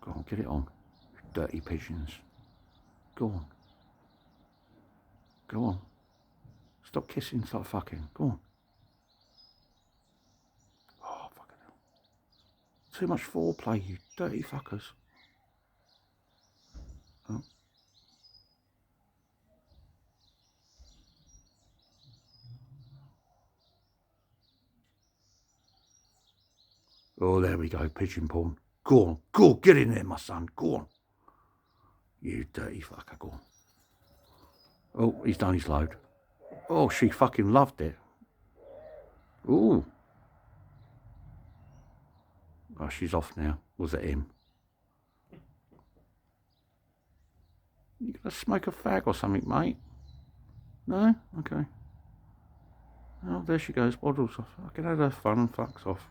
Go on, get it on. Dirty pigeons. Go on. Go on. Stop kissing, stop fucking. Go on. Oh, fucking hell. Too much foreplay, you dirty fuckers. Oh. Oh, there we go, pigeon porn. Go on, get in there, my son, go on. You dirty fucker, go on. Oh, he's done his load. Oh, she fucking loved it. Ooh. Oh, she's off now. Was it him? You gonna smoke a fag or something, mate? No? Okay. Oh, there she goes, waddles off. I can have her fun and fucks off.